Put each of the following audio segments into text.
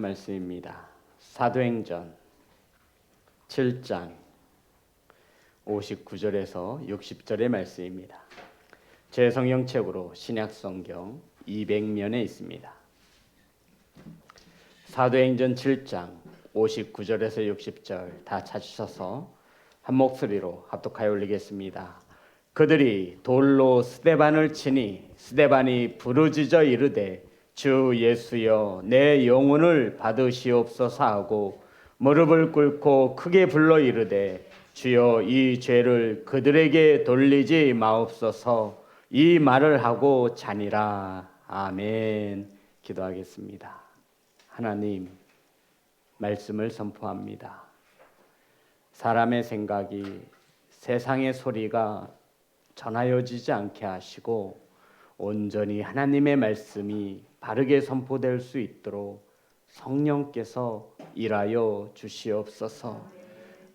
말씀입니다. 사도행전 7장 59절에서 60절의 말씀입니다. 제 성경책으로 신약성경 200면에 있습니다. 사도행전 7장 59절에서 60절 다 찾으셔서 한 목소리로 합독하여 올리겠습니다. 그들이 돌로 스데반을 치니 스데반이 부르짖어 이르되 주 예수여 내 영혼을 받으시옵소서 하고 무릎을 꿇고 크게 불러 이르되 주여 이 죄를 그들에게 돌리지 마옵소서. 이 말을 하고 자니라. 아멘. 기도하겠습니다. 하나님, 말씀을 선포합니다. 사람의 생각이 세상의 소리가 전하여지지 않게 하시고 온전히 하나님의 말씀이 바르게 선포될 수 있도록 성령께서 일하여 주시옵소서.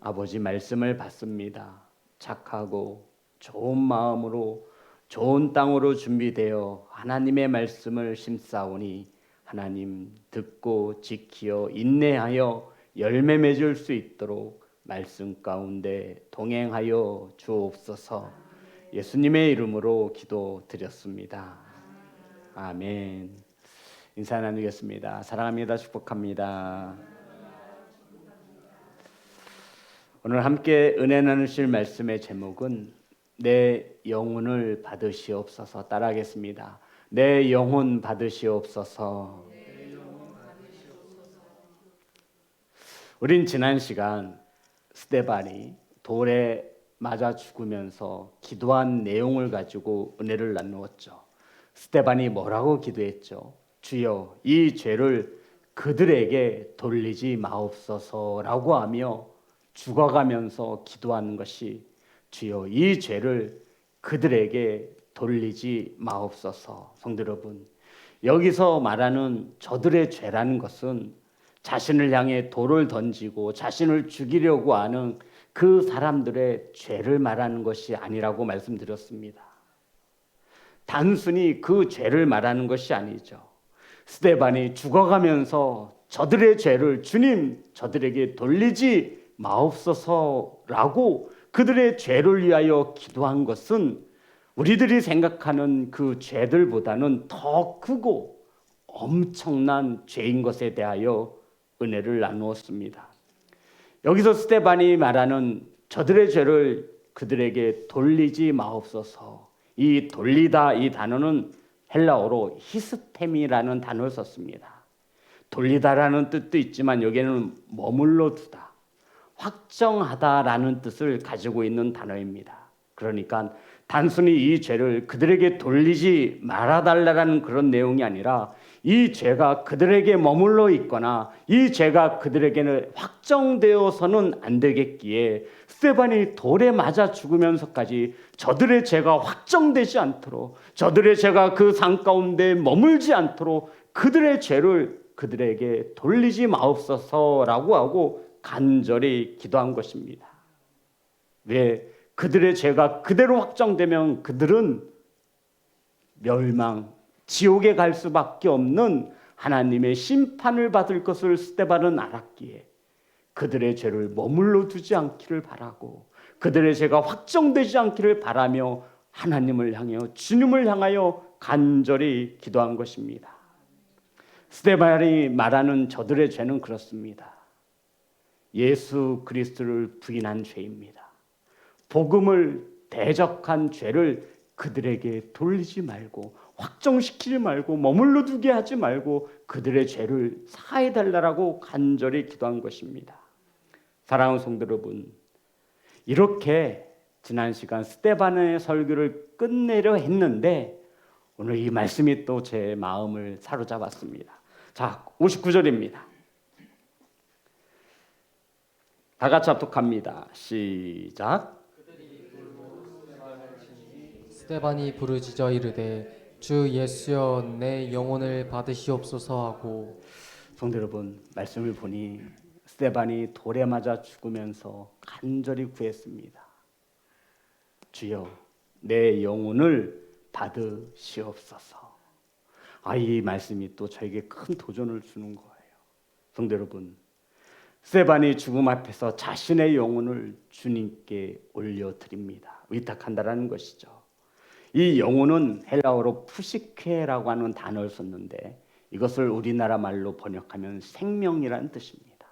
아버지, 말씀을 받습니다. 착하고 좋은 마음으로 좋은 땅으로 준비되어 하나님의 말씀을 심사오니 하나님 듣고 지키어 인내하여 열매 맺을 수 있도록 말씀 가운데 동행하여 주옵소서. 예수님의 이름으로 기도드렸습니다. 아멘. 인사 나누겠습니다. 사랑합니다. 축복합니다. 오늘 함께 은혜 나누실 말씀의 제목은 내 영혼을 받으시옵소서. 따라하겠습니다. 내 영혼 받으시옵소서. 우린 지난 시간 스데반이 돌에 맞아 죽으면서 기도한 내용을 가지고 은혜를 나누었죠. 스데반이 뭐라고 기도했죠? 주여 이 죄를 그들에게 돌리지 마옵소서라고 하며 죽어가면서 기도하는 것이 주여 이 죄를 그들에게 돌리지 마옵소서. 성도 여러분, 여기서 말하는 저들의 죄라는 것은 자신을 향해 돌을 던지고 자신을 죽이려고 하는 그 사람들의 죄를 말하는 것이 아니라고 말씀드렸습니다. 단순히 그 죄를 말하는 것이 아니죠. 스데반이 죽어가면서 저들의 죄를 주님 저들에게 돌리지 마옵소서라고 그들의 죄를 위하여 기도한 것은 우리들이 생각하는 그 죄들보다는 더 크고 엄청난 죄인 것에 대하여 은혜를 나누었습니다. 여기서 스데반이 말하는 저들의 죄를 그들에게 돌리지 마옵소서. 이 돌리다 이 단어는 헬라어로 히스템이라는 단어를 썼습니다. 돌리다라는 뜻도 있지만 여기에는 머물러 두다, 확정하다라는 뜻을 가지고 있는 단어입니다. 그러니까 단순히 이 죄를 그들에게 돌리지 말아달라는 그런 내용이 아니라 이 죄가 그들에게 머물러 있거나 이 죄가 그들에게는 확정되어서는 안 되겠기에 스데반이 돌에 맞아 죽으면서까지 저들의 죄가 확정되지 않도록, 저들의 죄가 그 상 가운데 머물지 않도록 그들의 죄를 그들에게 돌리지 마옵소서라고 하고 간절히 기도한 것입니다. 왜? 그들의 죄가 그대로 확정되면 그들은 멸망, 지옥에 갈 수밖에 없는 하나님의 심판을 받을 것을 스데반은 알았기에 그들의 죄를 머물러 두지 않기를 바라고 그들의 죄가 확정되지 않기를 바라며 하나님을 향하여 주님을 향하여 간절히 기도한 것입니다. 스데반이 말하는 저들의 죄는 그렇습니다. 예수 그리스도를 부인한 죄입니다. 복음을 대적한 죄를 그들에게 돌리지 말고 확정시키지 말고 머물러 두게 하지 말고 그들의 죄를 사해달라고 간절히 기도한 것입니다. 사랑하는 성도 여러분, 이렇게 지난 시간 스데반의 설교를 끝내려 했는데 오늘 이 말씀이 또 제 마음을 사로잡았습니다. 자, 59절입니다. 다 같이 합독합니다. 시작. 스데반이 부르짖어 이르되 주 예수여 내 영혼을 받으시옵소서 하고. 성도 여러분, 말씀을 보니 스데반이 돌에 맞아 죽으면서 간절히 구했습니다. 주여 내 영혼을 받으시옵소서. 이 말씀이 또 저에게 큰 도전을 주는 거예요. 성도 여러분, 스데반이 죽음 앞에서 자신의 영혼을 주님께 올려드립니다. 위탁한다라는 것이죠. 이 영혼은 헬라어로 푸시케라고 하는 단어를 썼는데 이것을 우리나라 말로 번역하면 생명이라는 뜻입니다.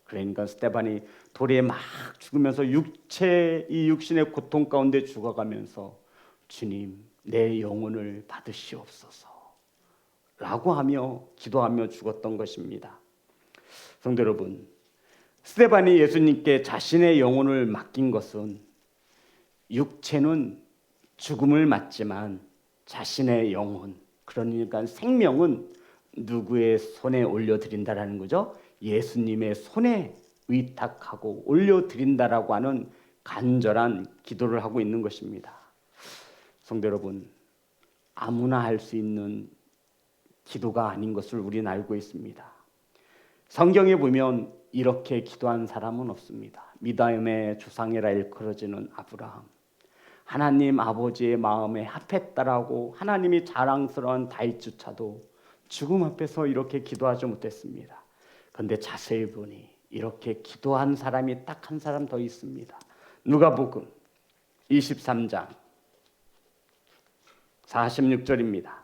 그러니까 스데반이 돌에 막 죽으면서 이 육신의 고통 가운데 죽어가면서 주님, 내 영혼을 받으시옵소서 라고 하며 기도하며 죽었던 것입니다. 성도 여러분, 스데반이 예수님께 자신의 영혼을 맡긴 것은 육체는 죽음을 맞지만 자신의 영혼, 그러니까 생명은 누구의 손에 올려드린다라는 거죠? 예수님의 손에 위탁하고 올려드린다라고 하는 간절한 기도를 하고 있는 것입니다. 성도 여러분, 아무나 할 수 있는 기도가 아닌 것을 우리는 알고 있습니다. 성경에 보면 이렇게 기도한 사람은 없습니다. 믿음의 조상이라 일컬어지는 아브라함, 하나님 아버지의 마음에 합했다라고 하나님이 자랑스러운 다윗조차도 죽음 앞에서 이렇게 기도하지 못했습니다. 그런데 자세히 보니 이렇게 기도한 사람이 딱 한 사람 더 있습니다. 누가복음 23장 46절입니다.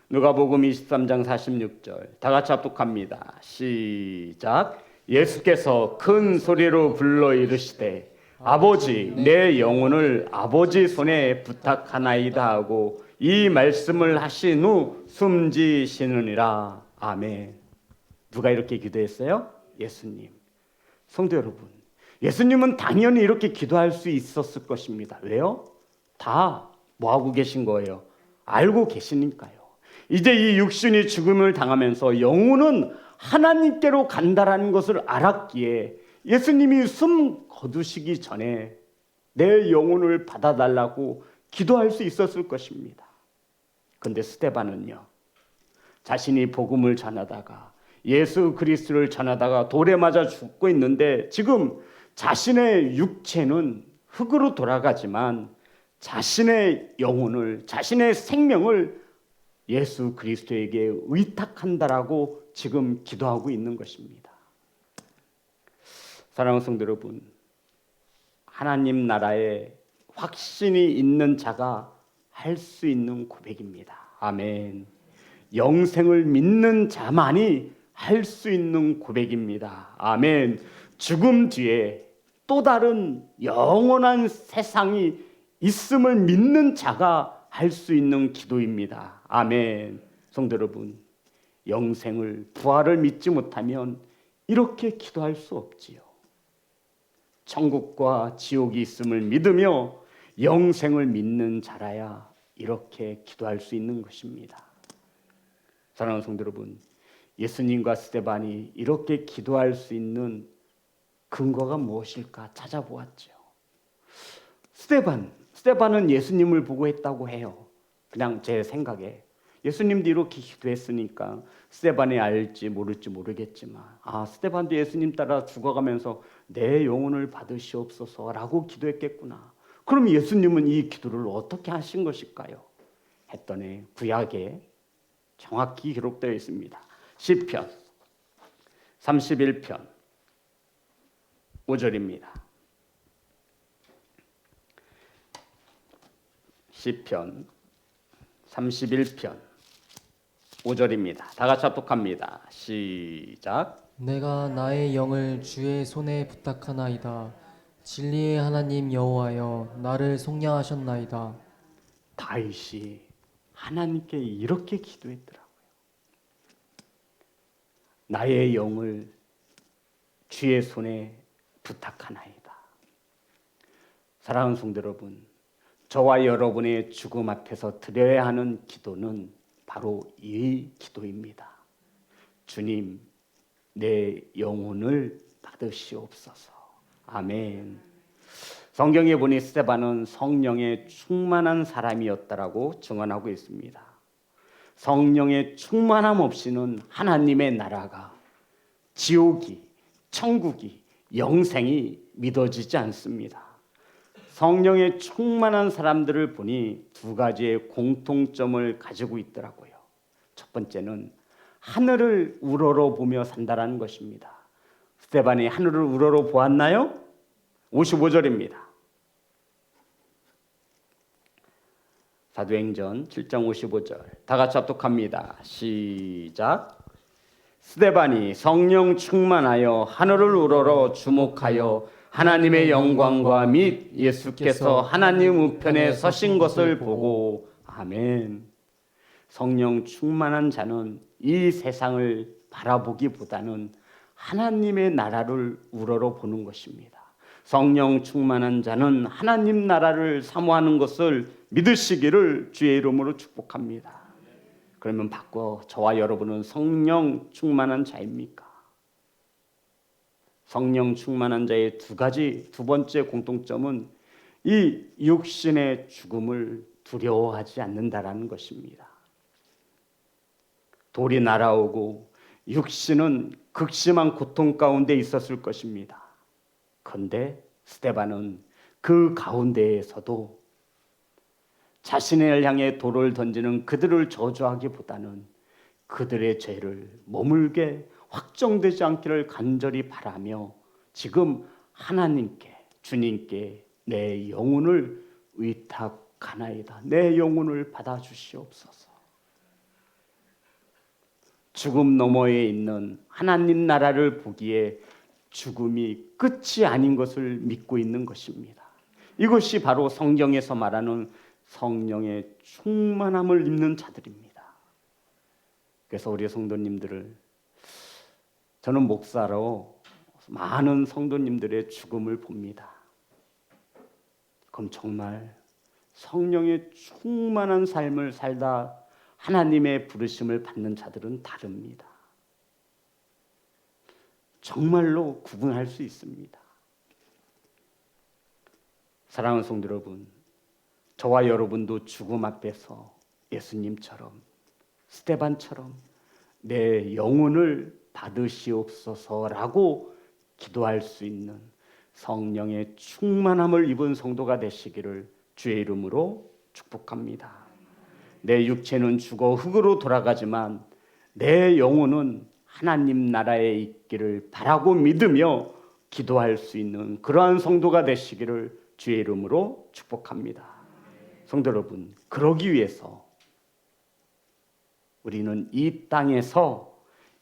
누가복음 23장 46절 다 같이 합독합니다. 시작. 예수께서 큰 소리로 불러 이르시되 아버지, 내 영혼을 아버지 손에 부탁하나이다 하고 이 말씀을 하신 후 숨지시느니라. 아멘. 누가 이렇게 기도했어요? 예수님. 성도 여러분, 예수님은 당연히 이렇게 기도할 수 있었을 것입니다. 왜요? 다 뭐하고 계신 거예요? 알고 계시니까요. 이제 이 육신이 죽음을 당하면서 영혼은 하나님께로 간다라는 것을 알았기에 예수님이 숨 거두시기 전에 내 영혼을 받아달라고 기도할 수 있었을 것입니다. 그런데 스데반은요, 자신이 복음을 전하다가 예수 그리스도를 전하다가 돌에 맞아 죽고 있는데 지금 자신의 육체는 흙으로 돌아가지만 자신의 영혼을, 자신의 생명을 예수 그리스도에게 위탁한다라고 지금 기도하고 있는 것입니다. 사랑하는 성도 여러분, 하나님 나라에 확신이 있는 자가 할 수 있는 고백입니다. 아멘. 영생을 믿는 자만이 할 수 있는 고백입니다. 아멘. 죽음 뒤에 또 다른 영원한 세상이 있음을 믿는 자가 할 수 있는 기도입니다. 아멘. 성도 여러분, 영생을, 부활을 믿지 못하면 이렇게 기도할 수 없지요. 천국과 지옥이 있음을 믿으며 영생을 믿는 자라야 이렇게 기도할 수 있는 것입니다. 사랑하는 성도 여러분, 예수님과 스데반이 이렇게 기도할 수 있는 근거가 무엇일까 찾아보았죠. 스데반은 예수님을 보고 했다고 해요. 그냥 제 생각에 예수님도 이렇게 기도했으니까 스데반이 알지 모를지 모르겠지만 스데반도 예수님 따라 죽어가면서 내 영혼을 받으시옵소서라고 기도했겠구나. 그럼 예수님은 이 기도를 어떻게 하신 것일까요? 했더니 구약에 정확히 기록되어 있습니다. 시편 31편 5절입니다. 시편 31편 5절입니다. 다 같이 합독합니다. 시작. 내가 나의 영을 주의 손에 부탁하나이다. 진리의 하나님 여호와여, 나를 속량하셨나이다. 다윗이 하나님께 이렇게 기도했더라고요. 나의 영을 주의 손에 부탁하나이다. 사랑하는 성도 여러분, 저와 여러분의 죽음 앞에서 드려야 하는 기도는 바로 이 기도입니다. 주님, 내 영혼을 받으시옵소서. 아멘. 성경에 보니 스데반은 성령에 충만한 사람이었다라고 증언하고 있습니다. 성령의 충만함 없이는 하나님의 나라가, 지옥이, 천국이, 영생이 믿어지지 않습니다. 성령에 충만한 사람들을 보니 두 가지의 공통점을 가지고 있더라고요. 첫 번째는 하늘을 우러러 보며 산다라는 것입니다. 스데반이 하늘을 우러러 보았나요? 55절입니다. 사도행전 7장 55절 다 같이 합독합니다. 시작. 스데반이 성령 충만하여 하늘을 우러러 주목하여 하나님의 영광과 및 예수께서 하나님 우편에 서신 것을 보고 아멘. 성령 충만한 자는 이 세상을 바라보기보다는 하나님의 나라를 우러러 보는 것입니다. 성령 충만한 자는 하나님 나라를 사모하는 것을 믿으시기를 주의 이름으로 축복합니다. 그러면 바꿔 저와 여러분은 성령 충만한 자입니까? 성령 충만한 자의 두 번째 공통점은 이 육신의 죽음을 두려워하지 않는다라는 것입니다. 돌이 날아오고 육신은 극심한 고통 가운데 있었을 것입니다. 그런데 스데반은 그 가운데에서도 자신을 향해 돌을 던지는 그들을 저주하기보다는 그들의 죄를 머물게 확정되지 않기를 간절히 바라며 지금 하나님께 주님께 내 영혼을 의탁하나이다. 내 영혼을 받아주시옵소서. 죽음 너머에 있는 하나님 나라를 보기에 죽음이 끝이 아닌 것을 믿고 있는 것입니다. 이것이 바로 성경에서 말하는 성령의 충만함을 입는 자들입니다. 그래서 우리 성도님들을 저는 목사로 많은 성도님들의 죽음을 봅니다. 그럼 정말 성령의 충만한 삶을 살다 하나님의 부르심을 받는 자들은 다릅니다. 정말로 구분할 수 있습니다. 사랑하는 성도 여러분, 저와 여러분도 죽음 앞에서 예수님처럼 스데반처럼 내 영혼을 받으시옵소서라고 기도할 수 있는 성령의 충만함을 입은 성도가 되시기를 주의 이름으로 축복합니다. 내 육체는 죽어 흙으로 돌아가지만 내 영혼은 하나님 나라에 있기를 바라고 믿으며 기도할 수 있는 그러한 성도가 되시기를 주의 이름으로 축복합니다. 성도 여러분, 그러기 위해서 우리는 이 땅에서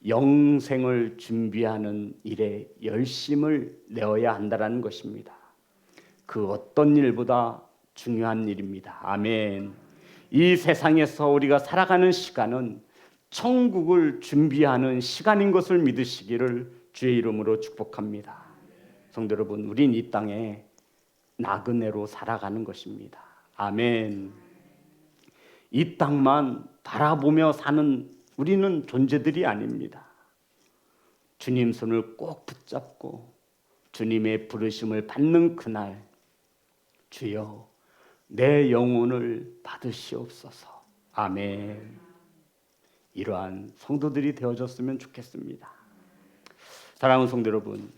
영생을 준비하는 일에 열심을 내어야 한다는 것입니다. 그 어떤 일보다 중요한 일입니다. 아멘. 이 세상에서 우리가 살아가는 시간은 천국을 준비하는 시간인 것을 믿으시기를 주의 이름으로 축복합니다. 성도 여러분, 우린 이 땅에 나그네로 살아가는 것입니다. 아멘. 이 땅만 바라보며 사는 우리는 존재들이 아닙니다. 주님 손을 꼭 붙잡고 주님의 부르심을 받는 그날, 주여 내 영혼을 받으시옵소서. 아멘. 이러한 성도들이 되어졌으면 좋겠습니다. 사랑하는 성도 여러분,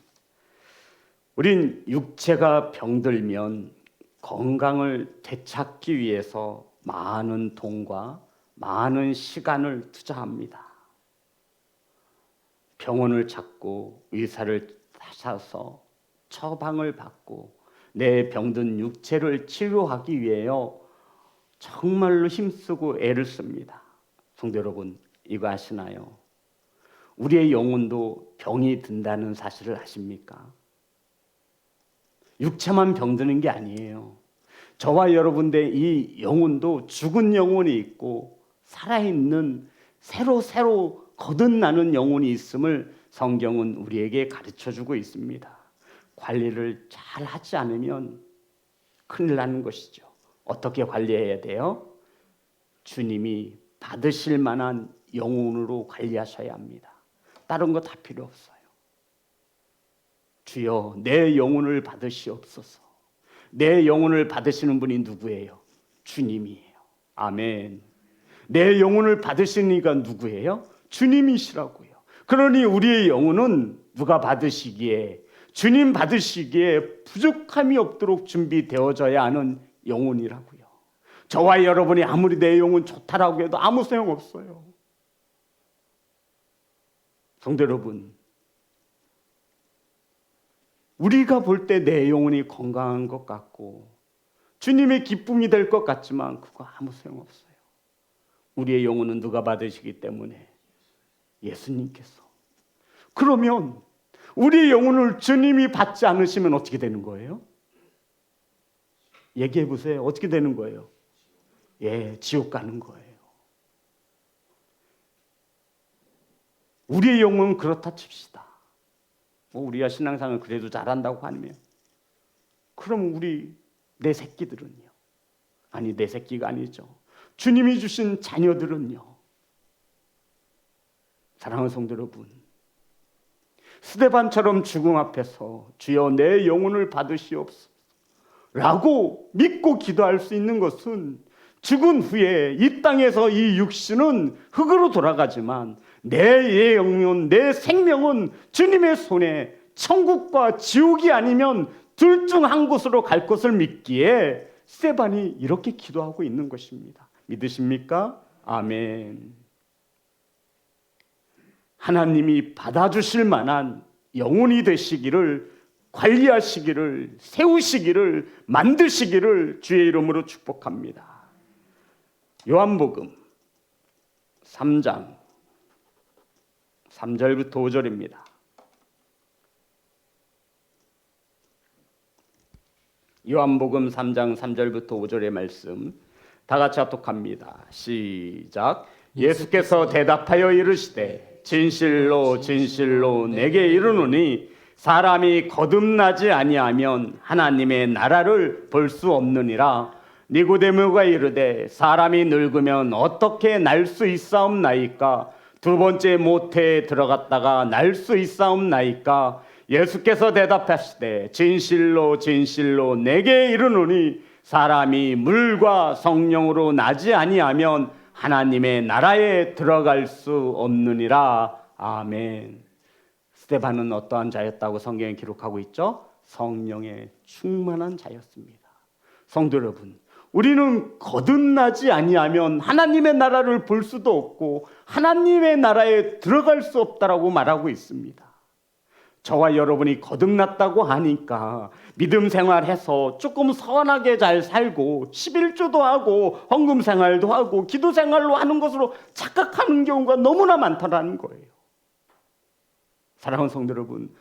우린 육체가 병들면 건강을 되찾기 위해서 많은 돈과 많은 시간을 투자합니다. 병원을 찾고 의사를 찾아서 처방을 받고 내 병든 육체를 치료하기 위해요 정말로 힘쓰고 애를 씁니다. 성도 여러분, 이거 아시나요? 우리의 영혼도 병이 든다는 사실을 아십니까? 육체만 병드는 게 아니에요. 저와 여러분들의 이 영혼도 죽은 영혼이 있고 살아있는 새로 거듭나는 영혼이 있음을 성경은 우리에게 가르쳐주고 있습니다. 관리를 잘 하지 않으면 큰일 나는 것이죠. 어떻게 관리해야 돼요? 주님이 받으실 만한 영혼으로 관리하셔야 합니다. 다른 거 다 필요 없어요. 주여 내 영혼을 받으시옵소서. 내 영혼을 받으시는 분이 누구예요? 주님이에요. 아멘. 내 영혼을 받으시니까 누구예요? 주님이시라고요. 그러니 우리의 영혼은 누가 받으시기에, 주님 받으시기에 부족함이 없도록 준비되어져야 하는 영혼이라고요. 저와 여러분이 아무리 내 영혼 좋다라고 해도 아무 소용없어요. 성도 여러분, 우리가 볼 때 내 영혼이 건강한 것 같고 주님의 기쁨이 될 것 같지만 그거 아무 소용없어요. 우리의 영혼은 누가 받으시기 때문에? 예수님께서. 그러면 우리의 영혼을 주님이 받지 않으시면 어떻게 되는 거예요? 얘기해 보세요. 어떻게 되는 거예요? 예, 지옥 가는 거예요. 우리의 영혼은 그렇다 칩시다. 우리가 신앙생활 그래도 잘한다고 하면 그럼 우리 내 새끼들은요? 아니, 내 새끼가 아니죠. 주님이 주신 자녀들은요? 사랑하는 성도 여러분, 스데반처럼 죽음 앞에서 주여 내 영혼을 받으시옵소서 라고 믿고 기도할 수 있는 것은 죽은 후에 이 땅에서 이 육신은 흙으로 돌아가지만 내 영혼, 내 생명은 주님의 손에 천국과 지옥이 아니면 둘 중 한 곳으로 갈 것을 믿기에 스데반이 이렇게 기도하고 있는 것입니다. 믿으십니까? 아멘. 하나님이 받아주실 만한 영혼이 되시기를, 관리하시기를, 세우시기를, 만드시기를 주의 이름으로 축복합니다. 요한복음 3장 3절부터 5절입니다. 요한복음 3장 3절부터 5절의 말씀 다 같이 합독합니다. 시작. 예수께서 대답하여 이르시되 진실로 진실로 내게 이르노니 사람이 거듭나지 아니하면 하나님의 나라를 볼 수 없느니라. 니고데모가 이르되 사람이 늙으면 어떻게 날 수 있사옵나이까? 두 번째 모태에 들어갔다가 날 수 있사옵나이까? 예수께서 대답하시되 진실로 진실로 내게 이르노니 사람이 물과 성령으로 나지 아니하면 하나님의 나라에 들어갈 수 없느니라. 아멘. 스데반은 어떠한 자였다고 성경에 기록하고 있죠? 성령에 충만한 자였습니다. 성도 여러분, 우리는 거듭나지 아니하면 하나님의 나라를 볼 수도 없고 하나님의 나라에 들어갈 수 없다라고 말하고 있습니다. 저와 여러분이 거듭났다고 하니까 믿음 생활해서 조금 선하게 잘 살고 11조도 하고 헌금 생활도 하고 기도 생활로 하는 것으로 착각하는 경우가 너무나 많다라는 거예요. 사랑하는 성도 여러분,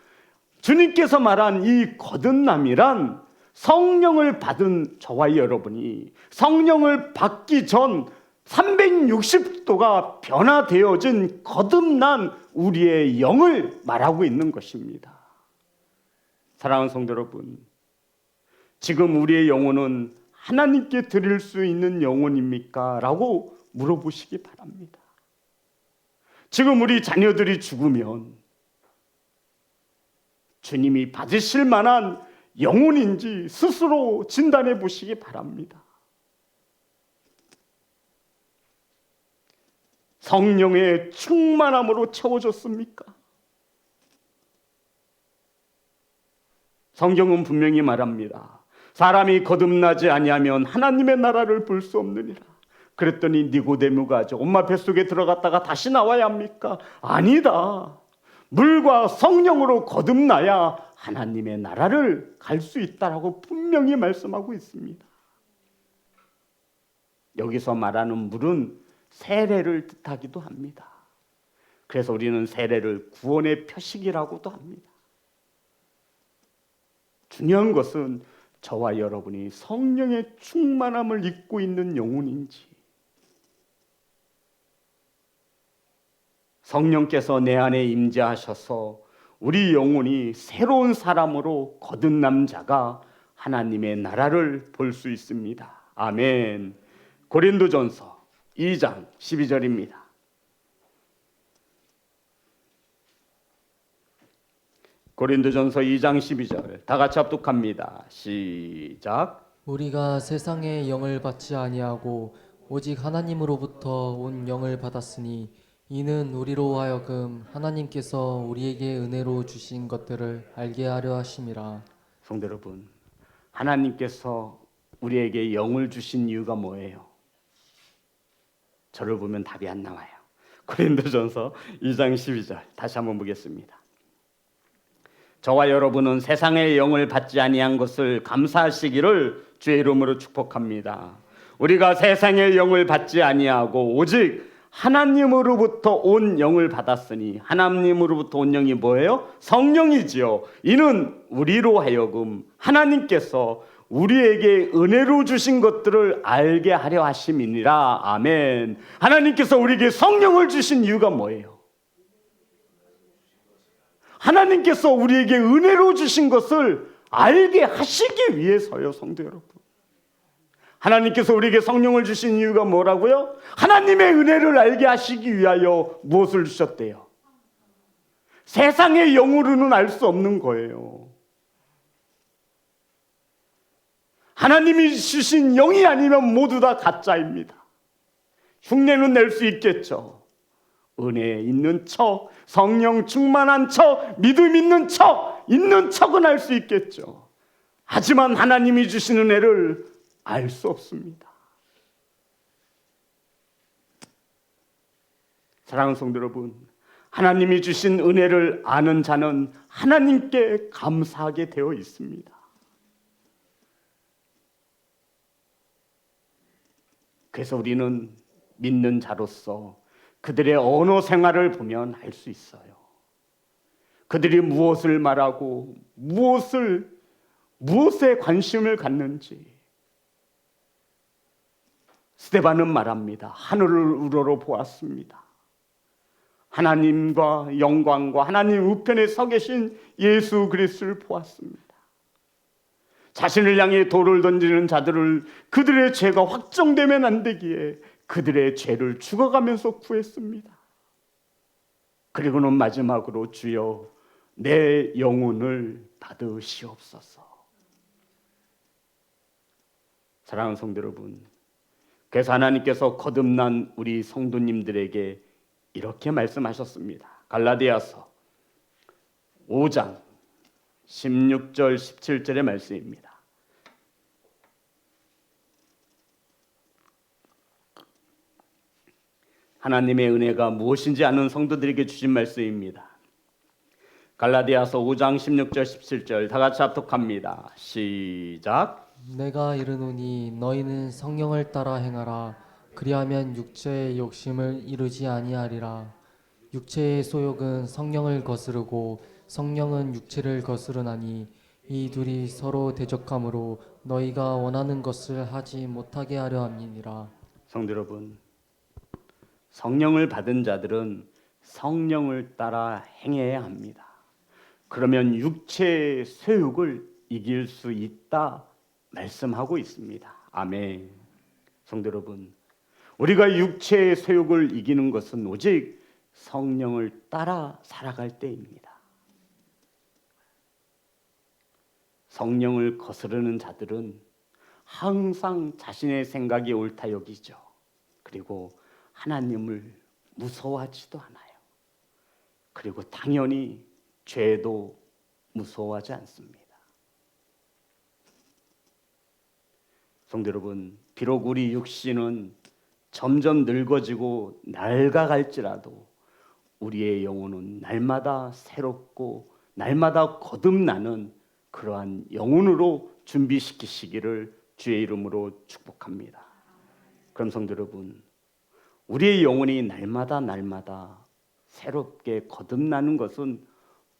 주님께서 말한 이 거듭남이란 성령을 받은 저와 여러분이 성령을 받기 전 360도가 변화되어진 거듭난 우리의 영을 말하고 있는 것입니다. 사랑하는 성도 여러분, 지금 우리의 영혼은 하나님께 드릴 수 있는 영혼입니까? 라고 물어보시기 바랍니다. 지금 우리 자녀들이 죽으면 주님이 받으실 만한 영혼인지 스스로 진단해 보시기 바랍니다. 성령의 충만함으로 채워졌습니까? 성경은 분명히 말합니다. 사람이 거듭나지 아니하면 하나님의 나라를 볼 수 없느니라. 그랬더니 니고데모가 엄마 뱃속에 들어갔다가 다시 나와야 합니까? 아니다. 물과 성령으로 거듭나야 하나님의 나라를 갈 수 있다라고 분명히 말씀하고 있습니다. 여기서 말하는 물은 세례를 뜻하기도 합니다. 그래서 우리는 세례를 구원의 표식이라고도 합니다. 중요한 것은 저와 여러분이 성령의 충만함을 입고 있는 영혼인지, 성령께서 내 안에 임재하셔서 우리 영혼이 새로운 사람으로 거듭난 자가 하나님의 나라를 볼 수 있습니다. 아멘. 고린도전서 2장 12절입니다. 고린도전서 2장 12절 다 같이 합독합니다. 시작. 우리가 세상의 영을 받지 아니하고 오직 하나님으로부터 온 영을 받았으니 이는 우리로 하여금 하나님께서 우리에게 은혜로 주신 것들을 알게 하려 하심이라. 성도 여러분, 하나님께서 우리에게 영을 주신 이유가 뭐예요? 저를 보면 답이 안 나와요. 고린도전서 2장 12절 다시 한번 보겠습니다. 저와 여러분은 세상의 영을 받지 아니한 것을 감사하시기를 주의 이름으로 축복합니다. 우리가 세상의 영을 받지 아니하고 오직 하나님으로부터 온 영을 받았으니, 하나님으로부터 온 영이 뭐예요? 성령이지요. 이는 우리로 하여금 하나님께서 우리에게 은혜로 주신 것들을 알게 하려 하심이니라. 아멘. 하나님께서 우리에게 성령을 주신 이유가 뭐예요? 하나님께서 우리에게 은혜로 주신 것을 알게 하시기 위해서요, 성도 여러분. 하나님께서 우리에게 성령을 주신 이유가 뭐라고요? 하나님의 은혜를 알게 하시기 위하여 무엇을 주셨대요? 세상의 영으로는 알 수 없는 거예요. 하나님이 주신 영이 아니면 모두 다 가짜입니다. 흉내는 낼 수 있겠죠. 은혜 있는 척, 성령 충만한 척, 믿음 있는 척은 알 수 있겠죠. 하지만 하나님이 주신 은혜를 알 수 없습니다. 사랑하는 성도 여러분, 하나님이 주신 은혜를 아는 자는 하나님께 감사하게 되어 있습니다. 그래서 우리는 믿는 자로서 그들의 언어 생활을 보면 알 수 있어요. 그들이 무엇을 말하고 무엇에 관심을 갖는지. 스데반은 말합니다. 하늘을 우러러 보았습니다. 하나님과 영광과 하나님 우편에 서 계신 예수 그리스도를 보았습니다. 자신을 향해 돌을 던지는 자들을 그들의 죄가 확정되면 안 되기에 그들의 죄를 죽어가면서 구했습니다. 그리고는 마지막으로 주여 내 영혼을 받으시옵소서. 사랑하는 성도 여러분, 그래서 하나님께서 거듭난 우리 성도님들에게 이렇게 말씀하셨습니다. 갈라디아서 5장 16절 17절의 말씀입니다. 하나님의 은혜가 무엇인지 아는 성도들에게 주신 말씀입니다. 갈라디아서 5장 16절 17절 다 같이 합독합니다. 시작. 내가 이르노니 너희는 성령을 따라 행하라. 그리하면 육체의 욕심을 이루지 아니하리라. 육체의 소욕은 성령을 거스르고 성령은 육체를 거스르나니 이 둘이 서로 대적하므로 너희가 원하는 것을 하지 못하게 하려 함이니라. 성도 여러분, 성령을 받은 자들은 성령을 따라 행해야 합니다. 그러면 육체의 소욕을 이길 수 있다 말씀하고 있습니다. 아멘. 성도 여러분, 우리가 육체의 소욕을 이기는 것은 오직 성령을 따라 살아갈 때입니다. 성령을 거스르는 자들은 항상 자신의 생각이 옳다 여기죠. 그리고 하나님을 무서워하지도 않아요. 그리고 당연히 죄도 무서워하지 않습니다. 성도 여러분, 비록 우리 육신은 점점 늙어지고 낡아갈지라도 우리의 영혼은 날마다 새롭고 날마다 거듭나는 그러한 영혼으로 준비시키시기를 주의 이름으로 축복합니다. 그럼 성도 여러분, 우리의 영혼이 날마다 새롭게 거듭나는 것은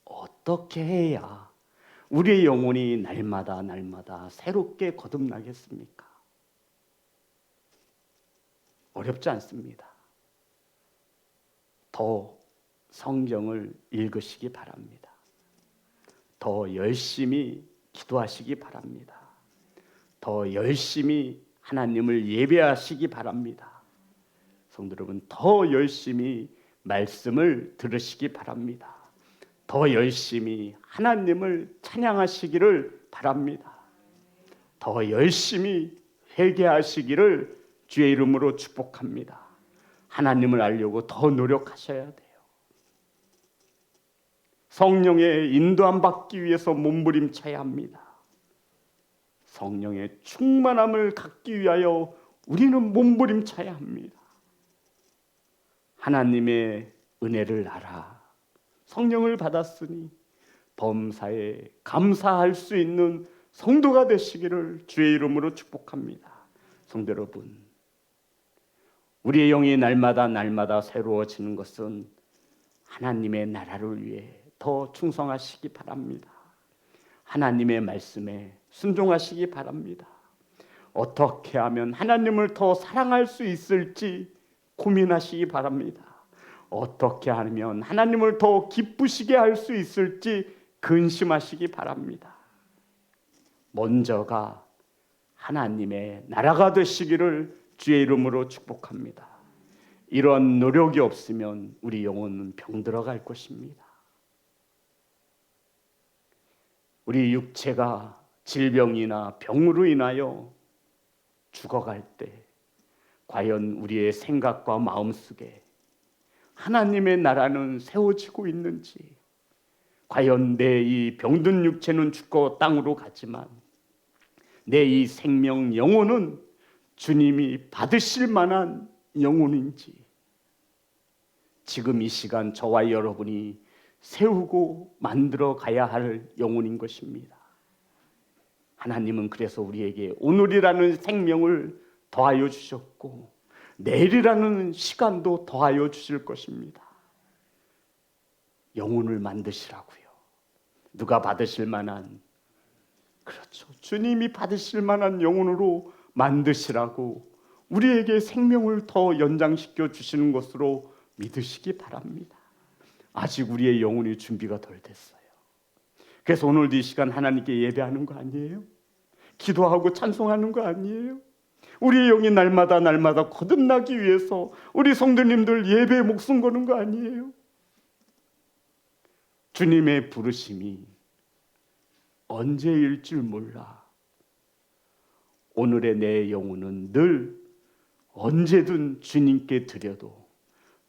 어떻게 해야 우리의 영혼이 날마다 새롭게 거듭나겠습니까? 어렵지 않습니다. 더 성경을 읽으시기 바랍니다. 더 열심히 기도하시기 바랍니다. 더 열심히 하나님을 예배하시기 바랍니다. 성도 여러분, 더 열심히 말씀을 들으시기 바랍니다. 더 열심히 하나님을 찬양하시기를 바랍니다. 더 열심히 회개하시기를 주의 이름으로 축복합니다. 하나님을 알려고 더 노력하셔야 돼요. 성령의 인도함 받기 위해서 몸부림쳐야 합니다. 성령의 충만함을 갖기 위하여 우리는 몸부림쳐야 합니다. 하나님의 은혜를 알아 성령을 받았으니 범사에 감사할 수 있는 성도가 되시기를 주의 이름으로 축복합니다. 성도 여러분, 우리의 영이 날마다 새로워지는 것은 하나님의 나라를 위해 더 충성하시기 바랍니다. 하나님의 말씀에 순종하시기 바랍니다. 어떻게 하면 하나님을 더 사랑할 수 있을지 고민하시기 바랍니다. 어떻게 하면 하나님을 더 기쁘시게 할 수 있을지 근심하시기 바랍니다. 먼저가 하나님의 나라가 되시기를 주의 이름으로 축복합니다. 이런 노력이 없으면 우리 영혼은 병들어갈 것입니다. 우리 육체가 질병이나 병으로 인하여 죽어갈 때 과연 우리의 생각과 마음속에 하나님의 나라는 세워지고 있는지, 과연 내 이 병든 육체는 죽고 땅으로 가지만 내 이 생명 영혼은 주님이 받으실 만한 영혼인지, 지금 이 시간 저와 여러분이 세우고 만들어 가야 할 영혼인 것입니다. 하나님은 그래서 우리에게 오늘이라는 생명을 더하여 주셨고 내일이라는 시간도 더하여 주실 것입니다. 영혼을 만드시라고요. 누가 받으실 만한, 그렇죠, 주님이 받으실 만한 영혼으로 만드시라고 우리에게 생명을 더 연장시켜 주시는 것으로 믿으시기 바랍니다. 아직 우리의 영혼이 준비가 덜 됐어요. 그래서 오늘도 이 시간 하나님께 예배하는 거 아니에요? 기도하고 찬송하는 거 아니에요? 우리의 영이 날마다 거듭나기 위해서 우리 성도님들 예배에 목숨 거는 거 아니에요? 주님의 부르심이 언제일 줄 몰라. 오늘의 내 영혼은 늘 언제든 주님께 드려도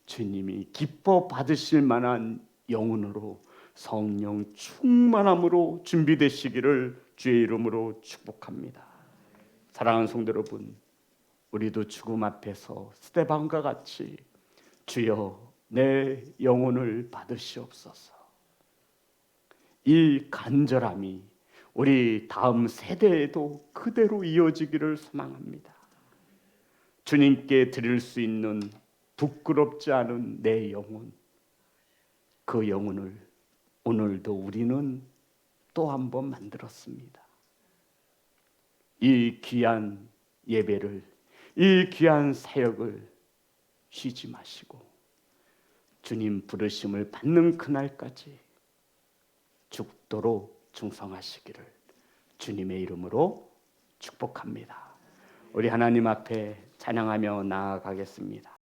주님이 기뻐 받으실 만한 영혼으로 성령 충만함으로 준비되시기를 주의 이름으로 축복합니다. 사랑하는 성도 여러분, 우리도 죽음 앞에서 스데반과 같이 주여 내 영혼을 받으시옵소서, 이 간절함이 우리 다음 세대에도 그대로 이어지기를 소망합니다. 주님께 드릴 수 있는 부끄럽지 않은 내 영혼, 그 영혼을 오늘도 우리는 또 한 번 만들었습니다. 이 귀한 예배를, 이 귀한 사역을 쉬지 마시고 주님 부르심을 받는 그날까지 죽도록 충성하시기를 주님의 이름으로 축복합니다. 우리 하나님 앞에 찬양하며 나아가겠습니다.